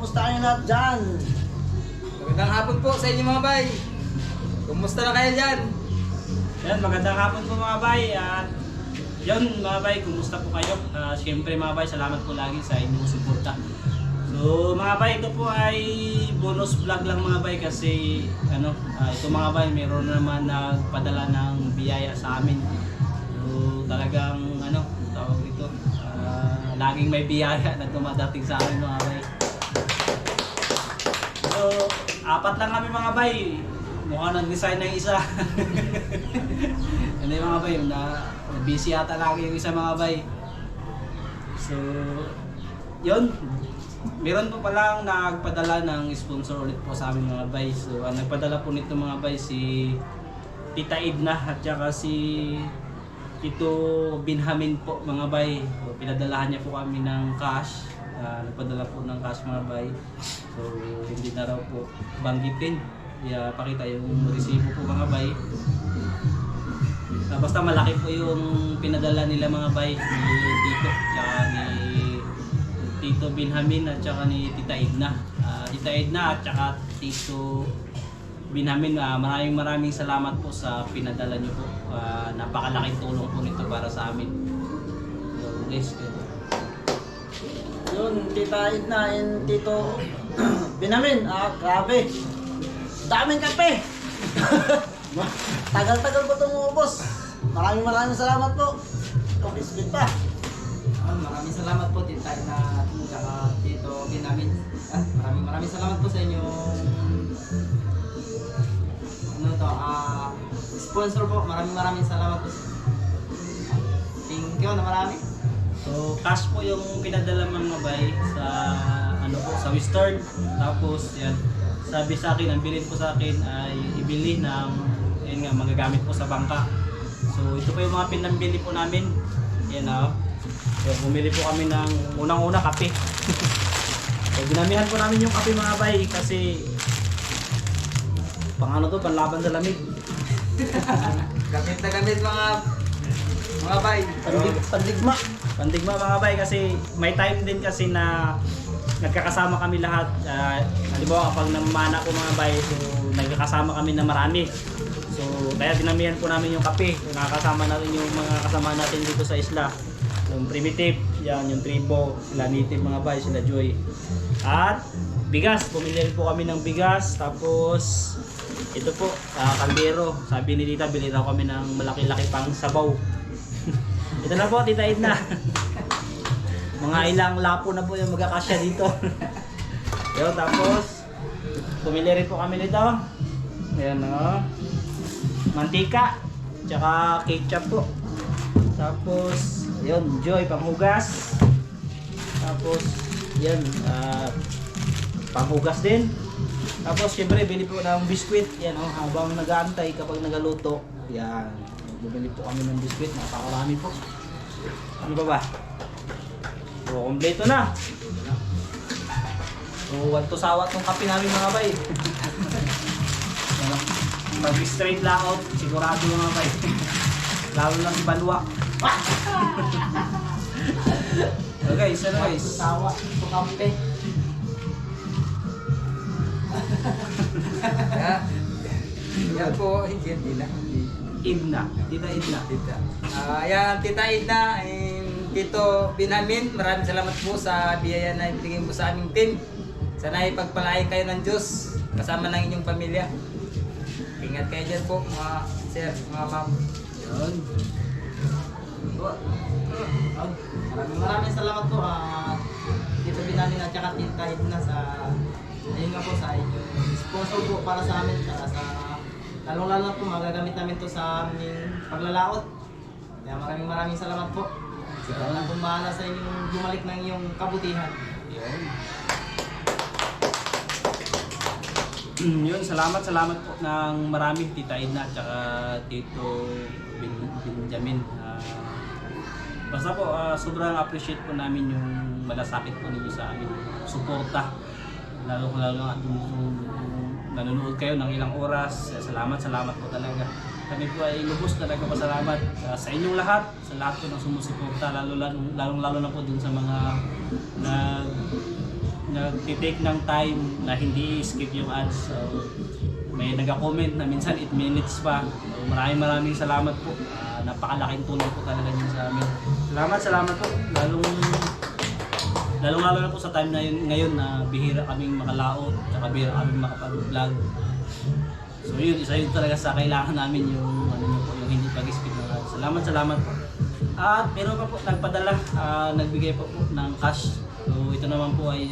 kumusta kayo lahat dyan? Magandang hapon po sa inyo mga bay. Kumusta na kayo dyan? Yan, magandang hapon po mga bay. At yun mga bay, kumusta po kayo? Siyempre mga bay, salamat po lagi sa inyong suporta. So mga bay, ito po ay bonus vlog lang mga bay kasi ito mga bay, meron naman nagpadala ng biyaya sa amin. So talagang tawag dito, laging may biyaya na dumadating sa amin mga bay. So 4 lang kami mga bay. Mukhang nag-design ng isa. Hindi mga bay, busy yata lagi yung isa mga bay. So, yun. Meron po palang nagpadala ng sponsor ulit po sa amin mga bay. So, ang nagpadala po nito mga bay si Tita Edna at saka si Tito Binhamin po mga bay. So, pinadalahan niya po kami ng cash. Nagpadala po ng cash mga bay. So, hindi na raw po banggitin. Pakita yung resibo po mga bay. Basta malaki po yung pinadala nila mga bay ni Tito tsaka ni Tito Binhamin at tsaka ni Tita Edna. Tita Edna at tsaka Tito Binhamin, maraming salamat po sa pinadala nyo po. Napakalaking tulong po nito para sa amin. So, guys, Yun, Tita Edna and Tito Binhamin. Grabe. Daming kape! Tagal-tagal po itong uubos. Maraming salamat po. Ito, biscuit pa. Maraming salamat po Tita na at Tito Binhamin. Maraming salamat po sa inyo. Sponsor po. Maraming salamat po. Thank you na marami. so cash po yung pinadala mga bay sa sa Western. Tapos yan, sabi sa akin, ang bilhin po sa akin ay ibili ng magagamit po sa bangka. So ito po yung mga pinambili po namin. Yan so, bumili po kami ng unang-una kape. So dinamihan po namin yung kape mga bay kasi panlaban sa lamig. Gamit na gamit mga bay. Pandigma mga bay kasi may time din kasi na nagkakasama kami lahat. Halimbawa kapag namana ko mga bay, so nagkakasama kami na marami. So kaya dinamihan po namin yung kape. So, nakakasama natin yung mga kasama natin dito sa isla. Yung Primitive, yan, yung Tribo, sila Native mga bay, sila Joy. At bigas, pumili po kami ng bigas. Tapos ito po, kaldero. Sabi ni Tita, bili daw kami ng malaki-laki pang sabaw. Ito na po, Tita Edna. Mga ilang lapo na po yung magkakasya dito. Yun, tapos pumili rin po kami nito. Ayan mantika, tsaka ketchup po. Tapos, yun, Joy, panghugas. Tapos, yan, panghugas din. Tapos, syempre, bili po ng biskwit. Yan, habang nag-aantay kapag nagaluto. Yan, bumili po kami ng biskwit. Napakarami po. Ano ba? So, kompleto na. So, wanto sawa tong kape namin mga bay. Pag straight layout, sigurado mga bay. Lalo lang si Balwa. So guys, guys? Sawa, ito kape. Yan po, hindi na. Edna, Tita Edna. Ayan, Tita Edna, Tito Binhamin, maraming salamat po sa biyaya na ibigay mo sa aming team. Sana ipagpalain kayo ng Diyos kasama ng inyong pamilya. Ingat kayo dyan po mga sir, mga ma'am. Yun. Maraming salamat po Tito Binhamin at saka Tita Edna sa ayun nga po sa inyong sponsor po para sa amin sa lalong-lalo po magagamit namin to sa aming paglalaot. Kaya maraming salamat po. Sana po mahala sa inyong bumalik ng iyong kabutihan. Yun, salamat po ng marami Tita Edna at saka Tito Benjamin. Basta po, sobrang appreciate po namin yung malasakit po ninyo sa amin. Suporta. Lalo na nanonood kayo ng ilang oras. Salamat po talaga. Kami po ay lubos talaga pasalamat sa inyong lahat, sa lahat po ng sumusuporta, lalo na po dun sa mga nagtitake ng time na hindi skip yung ads. So, may nag-comment na minsan 8 minutes pa. So, maraming salamat po. Napakalaking tulong po talaga yun sa amin. Salamat po. Lalong-lalo na po sa time na yun, ngayon na bihira kaming makalaot, saka bihira kaming makapag-vlog. So yun, isa yun talaga sa kailangan namin yung yung hindi pag-skip ng ads. Salamat po. At meron pa po nagpadala, nagbigay po ng cash. So ito naman po ay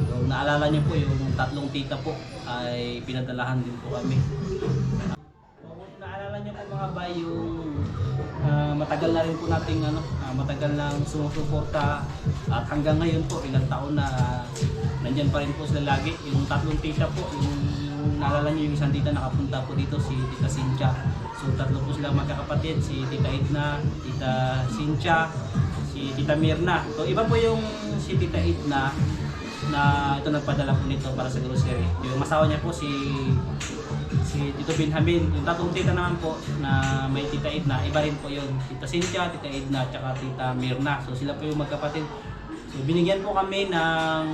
yung naalala niyo po yung 3 tita po ay pinadalahan din po kami. Naalala niyo po mga bay yung matagal na rin po nating matagal nang sumusuporta at hanggang ngayon po ilang taon na nandyan pa rin po sila lagi. Yung 3 tita po, yung naalala niyo yung isang tita nakapunta po dito, si Tita Cynthia. So 3 po sila magkakapatid, si Tita Edna, Tita Cynthia, si Tita Mirna. So iba po yung si Tita Edna na ito nagpadala po nito para sa grocery. Yung asawa niya po si Tito Benjamin. Yung 3 tita naman po na may Tita Edna, iba rin po yun. Tita Cynthia, Tita Edna, at Tita Mirna. So sila po yung magkapatid. So binigyan po kami ng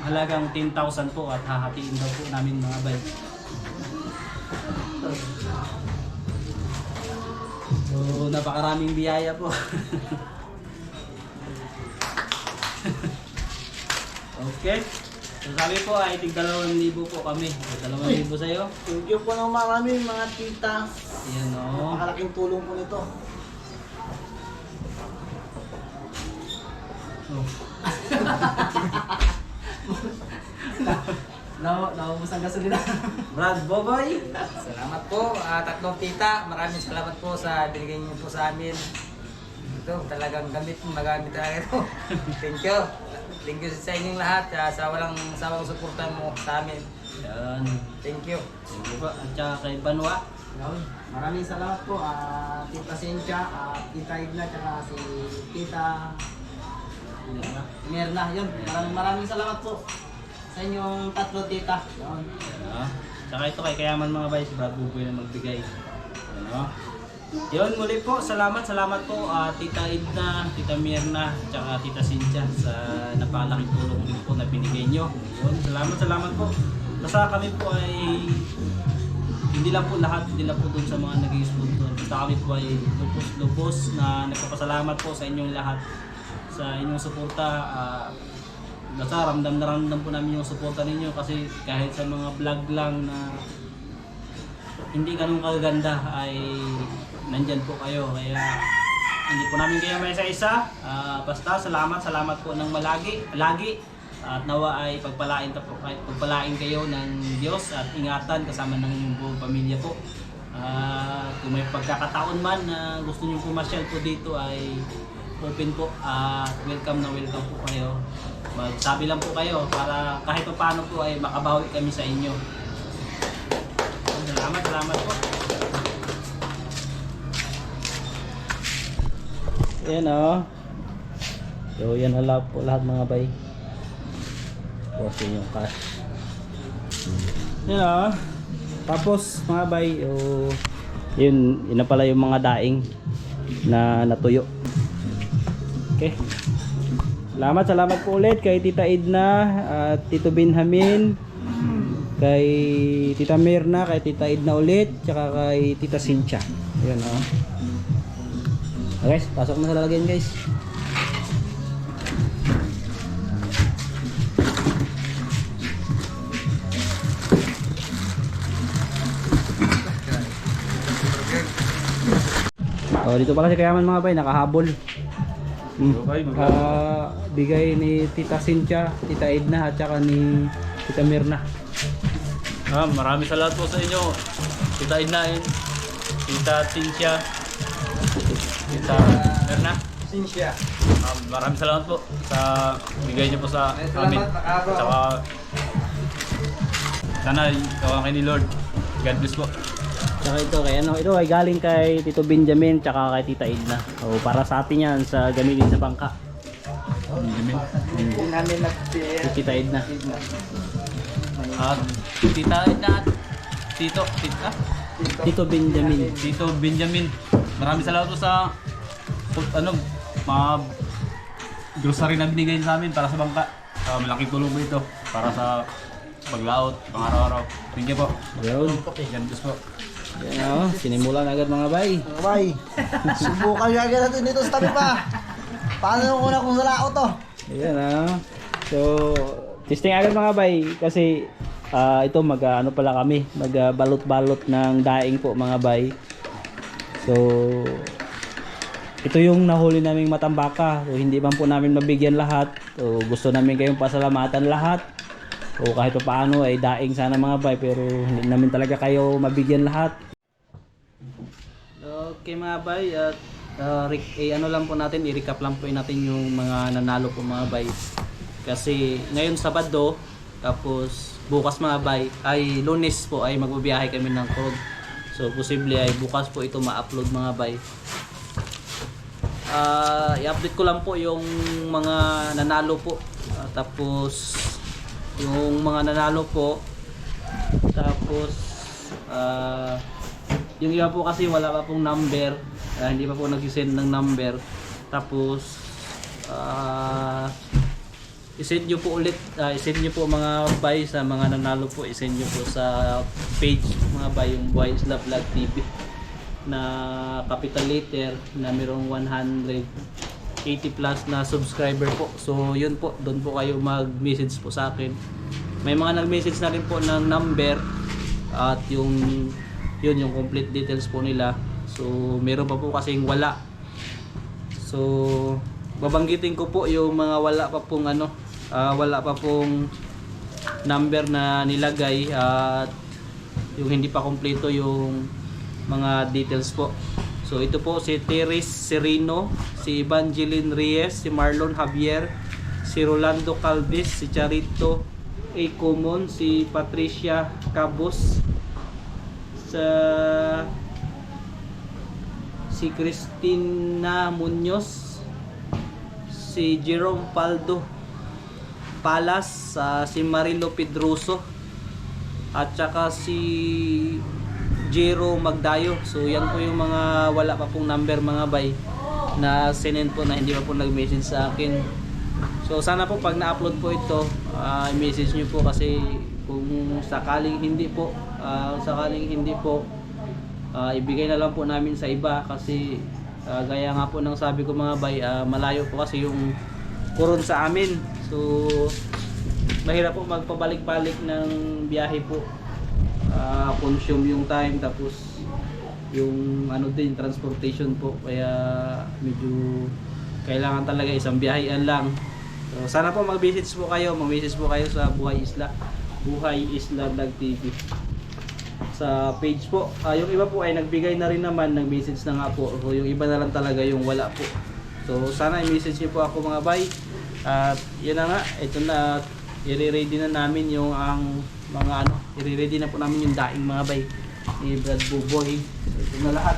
halagang 10,000 po at hahatiin daw po namin mga bay. So napakaraming biyaya po. Okay. So sabi po ay tig 2,000 po kami. 2,000 sa'yo. Thank you po ng marami mga tita. Yan o. Napakalaking tulong po nito. Oh. Naubos ang gasolina. Brad Boboy. Salamat po, 3 tita. Maraming salamat po sa binigay niyo po sa amin. Ito, talagang magamit talaga ito. Thank you. Thank you sa inyong lahat, sa walang sawang suporta mo sa amin. Yan. Thank you. Thank you po. At saka kay Banwa. Maraming salamat po, Tita Cynthia, Tita Igna, at si Tita Mirna. Yun, maraming salamat po sa inyong 3 tita. Yun. Yan. Saka ito kay Kayaman mga bay, si Brad Boboy na magbigay. Yan o. Yun, muli po, salamat po Tita Edna, Tita Mirna, at Tita Cynthia sa napakalaking tulong din po na binigay nyo. Yun, salamat po. Basta kami po ay hindi lang po lahat, hindi lang po dun sa mga nag-i-sponsor. Basta kami po ay lubos na nagpapasalamat po sa inyong lahat sa inyong suporta. Basta ramdam na ramdam po namin yung suporta ninyo kasi kahit sa mga vlog lang na hindi ganun kaganda ay nandyan po kayo, kaya hindi po namin kayo may isa-isa. Basta salamat po ng lagi at nawa ay pagpalain kayo ng Diyos at ingatan kasama ng inyong buong pamilya po. Kung may pagkakataon man na gusto niyo pumasyal po dito ay open po at welcome po kayo. Magsabi lang po kayo para kahit paano po ay makabawi kami sa inyo. Salamat po. Yan o. So yan na po lahat mga bay. Posting yung cash. Yan o. Tapos mga bay, yun na pala yung mga daing na natuyo. Okay. Salamat po ulit kay Tita Edna at Tito Benjamin, kay Tita Mirna, kay Tita Edna ulit, tsaka kay Tita Cynthia. Ayan o. Okay, pasok na sa lalagyan guys. Dito pala si Kayaman mga bay, nakahabol. Bigay ni Tita Cynthia, Tita Edna at saka ni Tita Mirna. Maraming salamat po sa inyo, Tita Edna, Tita Cynthia, Tita Mirna. Cynthia. Maraming salamat po sa bigay niyo po sa amin. Saka sana kawan kay ni Lord. God bless po. Saka ito ay galing kay Tito Benjamin tsaka kay Tita Edna. So para sa atin yan sa gamitin sa bangka. Benjamin. Namin Tita Edna. At Tita Edna at Tito Benjamin. Tito Benjamin. Maraming salamat po sa mga grocery na binigay sa amin para sa bangka. malaking tulong po ito para sa paglaot, pang-araw-araw. Thank you po. Ayun. God bless po. Yan sinimulan agad mga bay. Bay, subukan gagawin natin dito sa tabi pa. Paano yung una kong salao to? Ayan So, testing agad mga bay kasi ito ano pala kami, magbalot-balot ng daing po mga bay. So, ito yung nahuli naming matambaka. So, hindi man po namin mabigyan lahat. So, gusto namin kayong pasalamatan lahat. O kahit pa paano ay daing sana mga bay pero hindi namin talaga kayo mabigyan lahat. Okay mga bay at ano lang po natin, i-recap lang po natin yung mga nanalo po mga bay. Kasi ngayon Sabado tapos bukas mga bay ay Lunes po ay magbabiyahe kami ng Krog. So posible ay bukas po ito ma-upload mga bay. I-update ko lang po yung mga nanalo po. Tapos yung mga nanalo po tapos yung iba po kasi wala pa pong number, hindi pa po nag-send ng number. Tapos i-send nyo po ulit, i-send nyo po mga buy sa mga nanalo po, i-send nyo po sa page mga buy, yung Buhay Isla Vlog TV na capital letter na mayroong 180 plus na subscriber po. So yun po, doon po kayo mag-message po sa akin. May mga nag-message na rin po ng number at yung complete details po nila. So meron pa po kasing wala. So babanggitin ko po yung mga wala pa pong wala pa pong number na nilagay at yung hindi pa kompleto yung mga details po. So ito po si Teres Serino, si Evangeline Reyes, si Marlon Javier, si Rolando Calvis, si Charito A. Common, si Patricia Cabos, si Cristina Muñoz, si Jerome Paldo Palas, si Marilo Pedroso at saka si Jero Magdayo. So yan po yung mga wala pa pong number mga bay na sinend po na hindi pa po nag-message sa akin. So sana po pag na-upload po ito, i-message nyo po kasi kung sakaling hindi po ibigay na lang po namin sa iba kasi gaya nga po ng sabi ko mga bay, malayo po kasi yung kuron sa amin. So mahirap po magpabalik-balik ng biyahe po. Consume yung time tapos yung din transportation po, kaya medyo kailangan talaga isang biyahean lang. So sana po mag-message po kayo sa Buhay Isla Vlog TV sa page po. Yung iba po ay nagbigay na rin naman, nag-message na nga po. So yung iba na lang talaga yung wala po. So sana i-message niyo po ako mga bay. At yun na nga, ito na, i-ready na namin yung i-ready na po namin yung daing mga bay ni Brad Buboy. So, ito na lahat.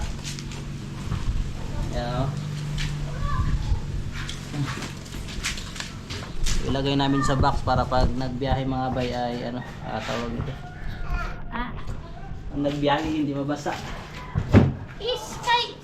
Yan. Ilagay namin sa box para pag nagbiyahe mga bay ay tawag nito. Ang nagbiyahe hindi mabasa. Iskay!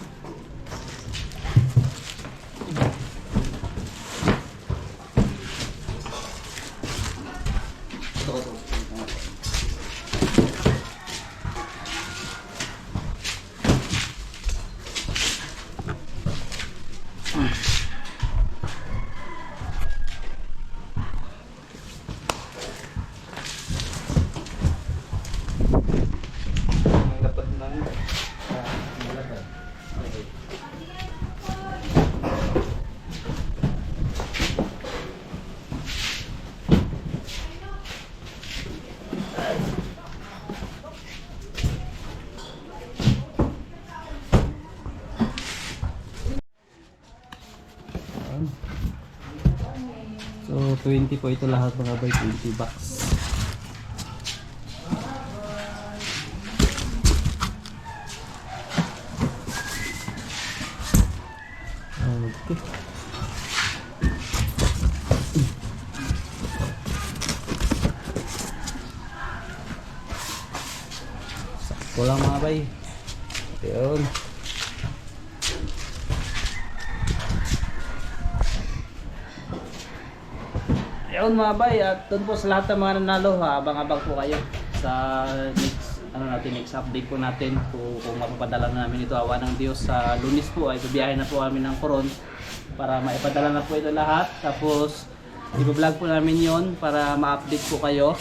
So 20 po ito lahat mga bay, 20 bucks. Okay. Sakto lang mga bay. Yun. Ayun mga bay, at doon po sa lahat ng mga nanalo, abang-abang po kayo sa next update po natin kung mapapadala na namin ito, awa ng Diyos. Sa Lunes po ay bibiyahe na po kami ng Coron para maipadala na po ito lahat. Tapos i-vlog po namin yon para ma-update po kayo.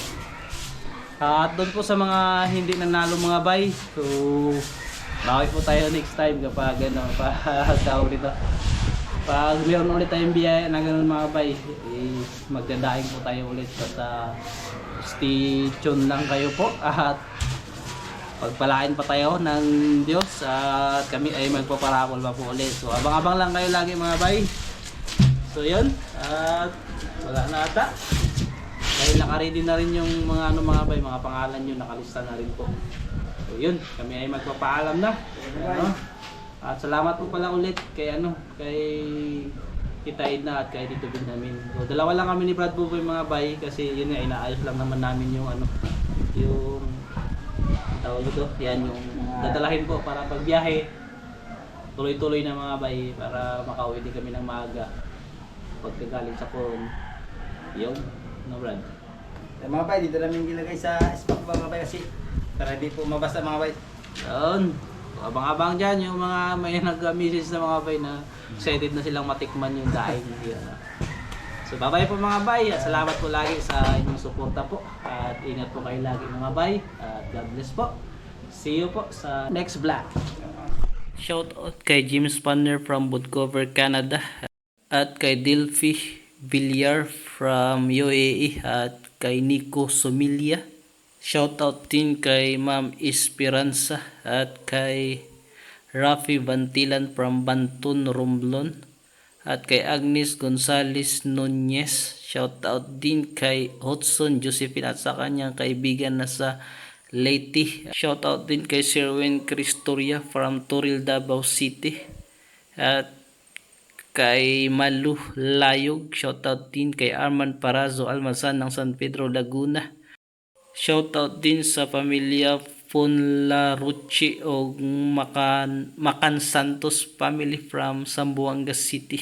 At doon po sa mga hindi nanalo mga bay, so bawi po tayo next time kapag pag dito. Pag mayroon ulit tayong biyaya na ganun mga bay, magdadaing po tayo ulit. Basta stay tuned lang kayo po at pagpalain pa tayo ng Diyos at kami ay magpaparakol pa po ulit. So abang-abang lang kayo lagi mga bay. So yun, at wala na ata. Dahil naka-ready na rin yung mga mga bay, mga pangalan nyo nakalista na rin po. So yun, kami ay magpapaalam na. At salamat po pala ulit kay kay Tita Edna at kay Tito Benjamin. So dalawa lang kami ni Brad Buboy mga bay kasi yun nga inaayos lang naman namin yung yung tawag ito, yan yung dadalahin po para pagbiyahe. Tuloy-tuloy na mga bay para makauwi din kami ng maaga pagkagaling sa Coron. Yung Brad. Mga bay, dito namin gilagay sa spot mga bay kasi para di po mabasa mga bay. Yun. Abang-abang dyan yung mga may nag-message na mga bay na excited na silang matikman yung daing. So bye-bye po mga bay. Salamat po lagi sa inyong suporta po. At ingat po kayo lagi mga bay. At God bless po. See you po sa next vlog. Shout out kay Jim Spanner from Vancouver, Canada. At kay Delphi Villar from UAE. At kay Nico Somilia. Shoutout din kay Ma'am Esperanza at kay Rafi Bantilan from Bantun, Romblon at kay Agnes Gonzales Nunez. Shoutout din kay Hudson Josephine at sa kanyang kaibigan na sa Leyte. Shoutout din kay Sherwin Cristoria from Toril, Davao City at kay Malu Layog. Shoutout din kay Arman Parazo Almazan ng San Pedro, Laguna. Shoutout din sa pamilya Ponlarucci o Macan Santos family from Zamboanga City.